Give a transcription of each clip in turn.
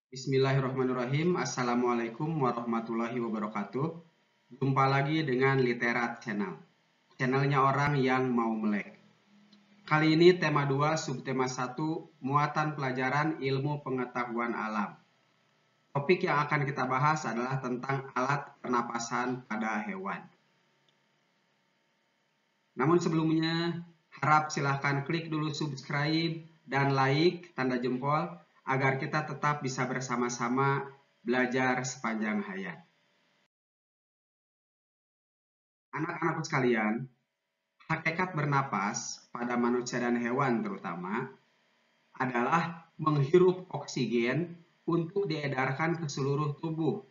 Bismillahirrahmanirrahim. Assalamualaikum warahmatullahi wabarakatuh. Jumpa lagi dengan Literat Channel. Channelnya orang yang mau melek. Kali ini tema 2, subtema 1, muatan pelajaran ilmu pengetahuan alam. Topik yang akan kita bahas adalah tentang alat pernapasan pada hewan. Namun sebelumnya, harap silahkan klik dulu subscribe dan like tanda jempol agar kita tetap bisa bersama-sama belajar sepanjang hayat. Anak-anakku sekalian, hakikat bernapas pada manusia dan hewan terutama adalah menghirup oksigen untuk diedarkan ke seluruh tubuh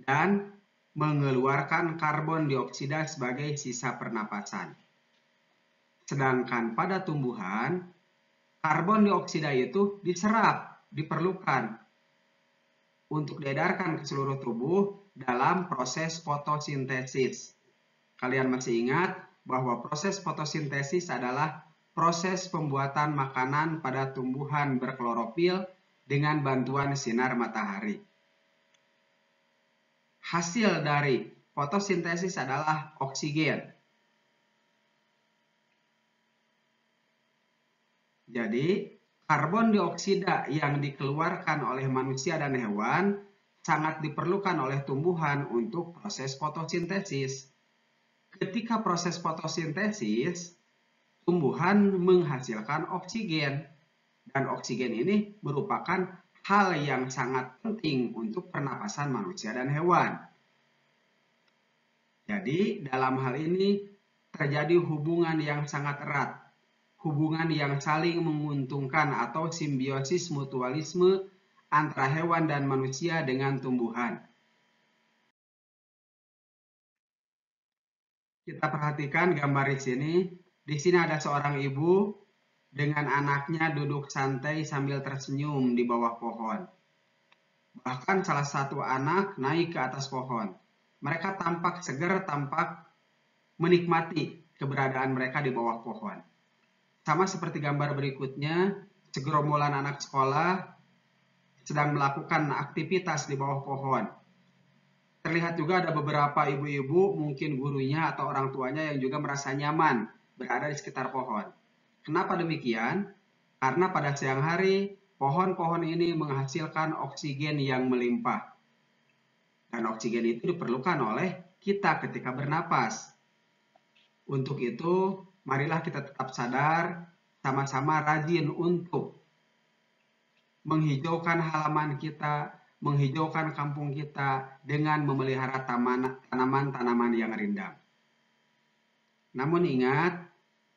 dan mengeluarkan karbon dioksida sebagai sisa pernapasan. Sedangkan pada tumbuhan, karbon dioksida itu diserap, diperlukan untuk diedarkan ke seluruh tubuh dalam proses fotosintesis. Kalian masih ingat bahwa proses fotosintesis adalah proses pembuatan makanan pada tumbuhan berklorofil dengan bantuan sinar matahari. Hasil dari fotosintesis adalah oksigen. Jadi, karbon dioksida yang dikeluarkan oleh manusia dan hewan sangat diperlukan oleh tumbuhan untuk proses fotosintesis. Ketika proses fotosintesis, tumbuhan menghasilkan oksigen. Dan oksigen ini merupakan hal yang sangat penting untuk pernapasan manusia dan hewan. Jadi, dalam hal ini terjadi hubungan yang sangat erat. Hubungan yang saling menguntungkan atau simbiosis mutualisme antara hewan dan manusia dengan tumbuhan. Kita perhatikan gambar di sini. Di sini ada seorang ibu dengan anaknya duduk santai sambil tersenyum di bawah pohon. Bahkan salah satu anak naik ke atas pohon. Mereka tampak segar, tampak menikmati keberadaan mereka di bawah pohon. Sama seperti gambar berikutnya, segerombolan anak sekolah sedang melakukan aktivitas di bawah pohon. Terlihat juga ada beberapa ibu-ibu, mungkin gurunya atau orang tuanya yang juga merasa nyaman berada di sekitar pohon. Kenapa demikian? Karena pada siang hari, pohon-pohon ini menghasilkan oksigen yang melimpah. Dan oksigen itu diperlukan oleh kita ketika bernapas. Untuk itu, marilah kita tetap sadar, sama-sama rajin untuk menghijaukan halaman kita, menghijaukan kampung kita dengan memelihara tanaman-tanaman yang rindang. Namun ingat,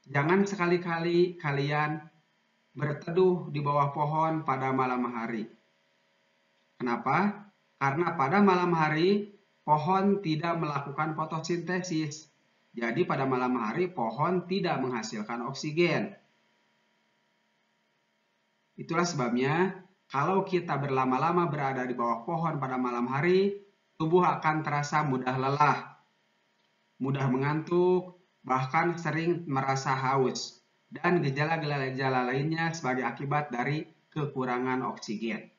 jangan sekali-kali kalian berteduh di bawah pohon pada malam hari. Kenapa? Karena pada malam hari pohon tidak melakukan fotosintesis. Jadi pada malam hari pohon tidak menghasilkan oksigen. Itulah sebabnya kalau kita berlama-lama berada di bawah pohon pada malam hari, tubuh akan terasa mudah lelah, mudah mengantuk, bahkan sering merasa haus, dan gejala-gejala lainnya sebagai akibat dari kekurangan oksigen.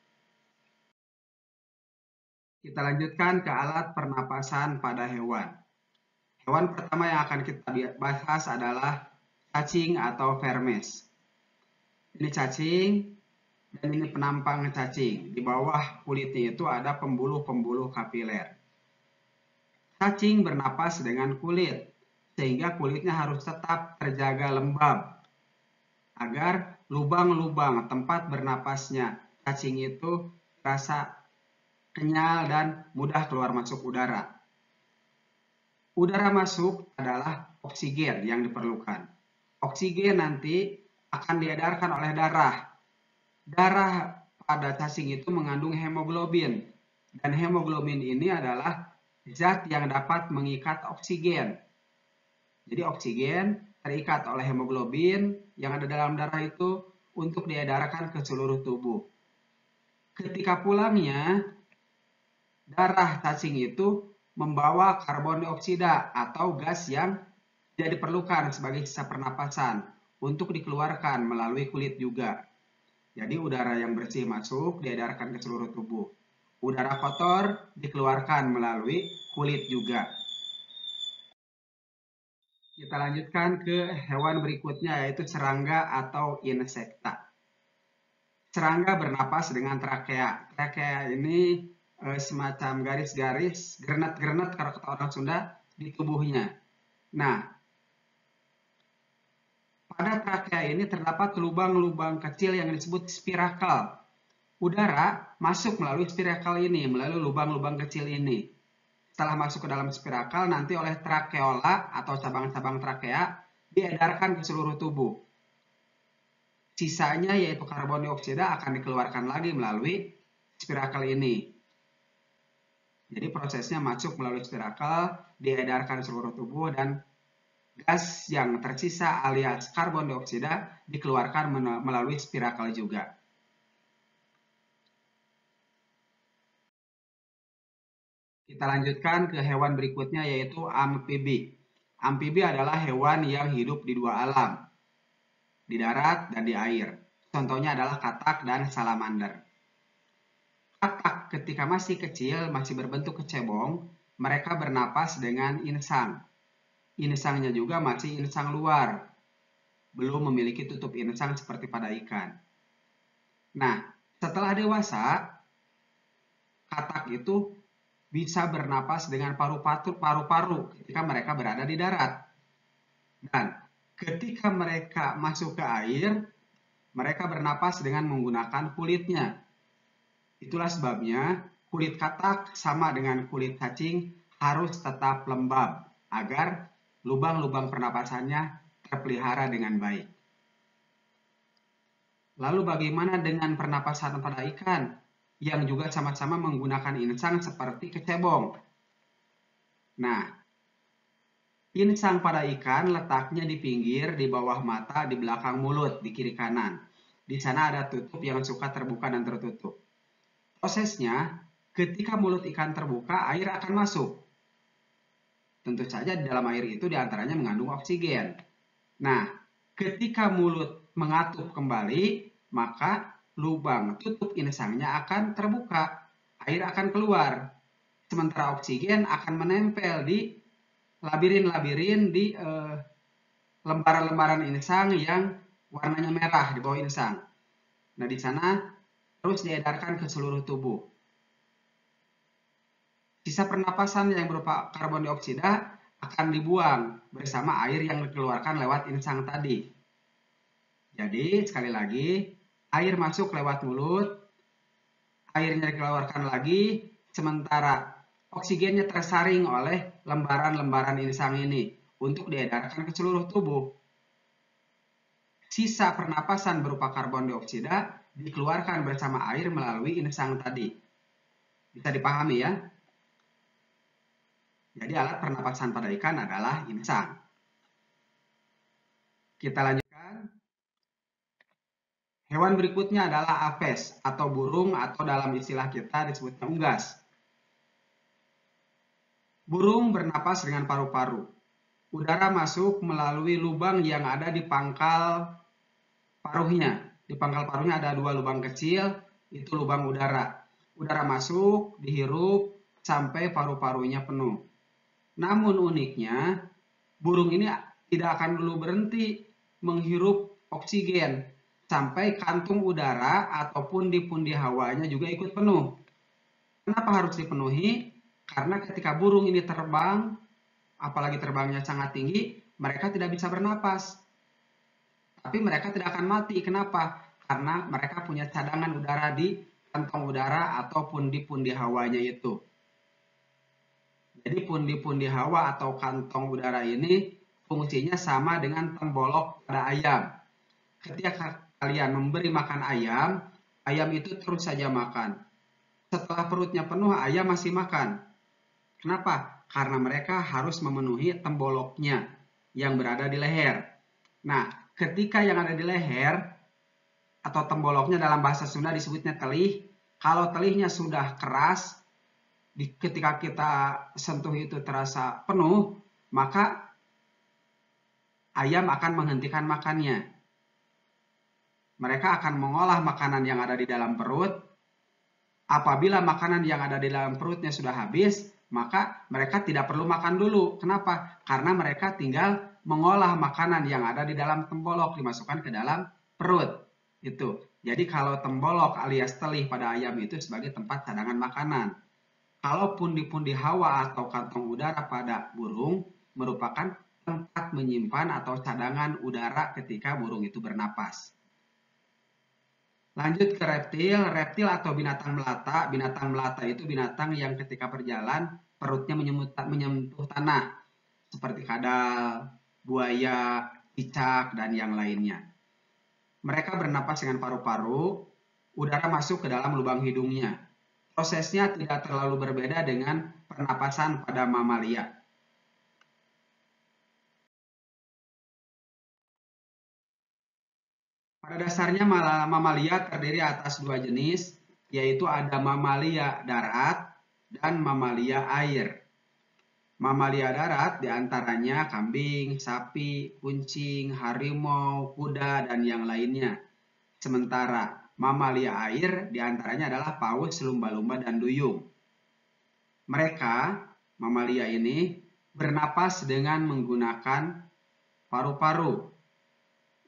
Kita lanjutkan ke alat pernapasan pada hewan. Hewan pertama yang akan kita bahas adalah cacing atau vermes. Ini cacing dan ini penampang cacing. Di bawah kulitnya itu ada pembuluh-pembuluh kapiler. Cacing bernapas dengan kulit, sehingga kulitnya harus tetap terjaga lembab agar lubang-lubang tempat bernapasnya cacing itu terasa kenyal dan mudah keluar masuk udara. Udara masuk adalah oksigen yang diperlukan. Oksigen nanti akan diedarkan oleh darah. Darah pada cacing itu mengandung hemoglobin. Dan hemoglobin ini adalah zat yang dapat mengikat oksigen. Jadi oksigen terikat oleh hemoglobin yang ada dalam darah itu untuk diedarkan ke seluruh tubuh. Ketika pulangnya, darah cacing itu membawa karbon dioksida atau gas yang tidak diperlukan sebagai sisa pernapasan untuk dikeluarkan melalui kulit juga. Jadi udara yang bersih masuk, diedarkan ke seluruh tubuh. Udara kotor dikeluarkan melalui kulit juga. Kita lanjutkan ke hewan berikutnya, yaitu serangga atau insekta. Serangga bernapas dengan trakea. Trakea ini semacam garis-garis, grenet-grenet kalau kata orang Sunda, di tubuhnya. Nah, pada trakea ini terdapat lubang-lubang kecil yang disebut spirakel. Udara masuk melalui spirakel ini, melalui lubang-lubang kecil ini. Setelah masuk ke dalam spirakel, nanti oleh trakeola atau cabang-cabang trakea diedarkan ke seluruh tubuh. Sisanya yaitu karbon dioksida akan dikeluarkan lagi melalui spirakel ini. Jadi prosesnya masuk melalui spirakel, diedarkan ke seluruh tubuh, dan gas yang tersisa alias karbon dioksida dikeluarkan melalui spirakel juga. Kita lanjutkan ke hewan berikutnya, yaitu amfibi. Amfibi adalah hewan yang hidup di dua alam, di darat dan di air. Contohnya adalah katak dan salamander. Katak ketika masih kecil, masih berbentuk kecebong, mereka bernapas dengan insang. Insangnya juga masih insang luar, belum memiliki tutup insang seperti pada ikan. Nah, setelah dewasa, katak itu bisa bernapas dengan paru-paru ketika mereka berada di darat. Dan ketika mereka masuk ke air, mereka bernapas dengan menggunakan kulitnya. Itulah sebabnya kulit katak sama dengan kulit cacing harus tetap lembab agar lubang-lubang pernapasannya terpelihara dengan baik. Lalu bagaimana dengan pernapasan pada ikan yang juga sama-sama menggunakan insang seperti kecebong? Nah, insang pada ikan letaknya di pinggir, di bawah mata, di belakang mulut, di kiri kanan. Di sana ada tutup yang suka terbuka dan tertutup. Prosesnya, ketika mulut ikan terbuka, air akan masuk. Tentu saja di dalam air itu diantaranya mengandung oksigen. Nah, ketika mulut mengatup kembali, maka lubang tutup insangnya akan terbuka. Air akan keluar. Sementara oksigen akan menempel di labirin-labirin di lembaran-lembaran insang yang warnanya merah di bawah insang. Nah, di sana terus diedarkan ke seluruh tubuh. Sisa pernapasan yang berupa karbon dioksida akan dibuang bersama air yang dikeluarkan lewat insang tadi. Jadi, sekali lagi, air masuk lewat mulut, airnya dikeluarkan lagi, sementara oksigennya tersaring oleh lembaran-lembaran insang ini untuk diedarkan ke seluruh tubuh. Sisa pernapasan berupa karbon dioksida dikeluarkan bersama air melalui insang tadi. Bisa dipahami ya? Jadi alat pernapasan pada ikan adalah insang. Kita lanjutkan. Hewan berikutnya adalah aves atau burung, atau dalam istilah kita disebutnya unggas. Burung bernapas dengan paru-paru. Udara masuk melalui lubang yang ada di pangkal paruhnya. Di pangkal paruhnya ada dua lubang kecil, itu lubang udara. Udara masuk, dihirup, sampai paru-parunya penuh. Namun uniknya, burung ini tidak akan dulu berhenti menghirup oksigen sampai kantung udara ataupun di pundi hawanya juga ikut penuh. Kenapa harus dipenuhi? Karena ketika burung ini terbang, apalagi terbangnya sangat tinggi, mereka tidak bisa bernapas. Tapi mereka tidak akan mati. Kenapa? Karena mereka punya cadangan udara di kantong udara ataupun di pundi hawanya itu. Jadi pundi-pundi hawa atau kantong udara ini fungsinya sama dengan tembolok pada ayam. Ketika kalian memberi makan ayam, ayam itu terus saja makan. Setelah perutnya penuh, ayam masih makan. Kenapa? Karena mereka harus memenuhi temboloknya yang berada di leher. Nah, ketika yang ada di leher atau temboloknya dalam bahasa Sunda disebutnya telih, kalau telihnya sudah keras, ketika kita sentuh itu terasa penuh, maka ayam akan menghentikan makannya. Mereka akan mengolah makanan yang ada di dalam perut. Apabila makanan yang ada di dalam perutnya sudah habis, maka mereka tidak perlu makan dulu. Kenapa? Karena mereka tinggal mengolah makanan yang ada di dalam tembolok dimasukkan ke dalam perut. Itu. Jadi kalau tembolok alias telih pada ayam itu sebagai tempat cadangan makanan. Kalau pundi-pundi hawa atau kantong udara pada burung merupakan tempat menyimpan atau cadangan udara ketika burung itu bernapas. Lanjut ke reptil. Reptil atau binatang melata. Binatang melata itu binatang yang ketika berjalan perutnya menyentuh tanah. Seperti kadal, buaya, cicak, dan yang lainnya. Mereka bernapas dengan paru-paru. Udara masuk ke dalam lubang hidungnya. Prosesnya tidak terlalu berbeda dengan pernapasan pada mamalia. Pada dasarnya mamalia terdiri atas dua jenis, yaitu ada mamalia darat dan mamalia air. Mamalia darat diantaranya kambing, sapi, kucing, harimau, kuda, dan yang lainnya. Sementara mamalia air diantaranya adalah paus, lumba-lumba, dan duyung. Mereka, mamalia ini, bernapas dengan menggunakan paru-paru.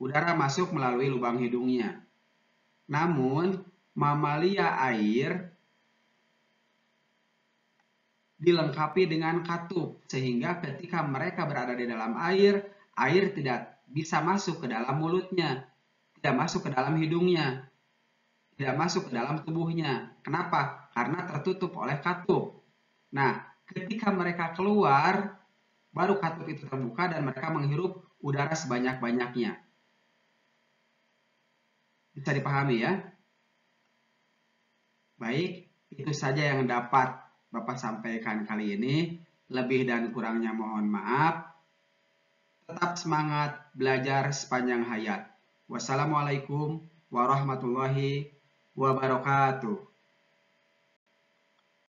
Udara masuk melalui lubang hidungnya. Namun, mamalia air dilengkapi dengan katup, sehingga ketika mereka berada di dalam air, air tidak bisa masuk ke dalam mulutnya, tidak masuk ke dalam hidungnya, tidak masuk ke dalam tubuhnya. Kenapa? Karena tertutup oleh katup. Nah, ketika mereka keluar, baru katup itu terbuka dan mereka menghirup udara sebanyak-banyaknya. Bisa dipahami ya? Baik, itu saja yang dapat Bapak sampaikan kali ini. Lebih dan kurangnya mohon maaf. Tetap semangat belajar sepanjang hayat. Wassalamualaikum warahmatullahi wabarakatuh.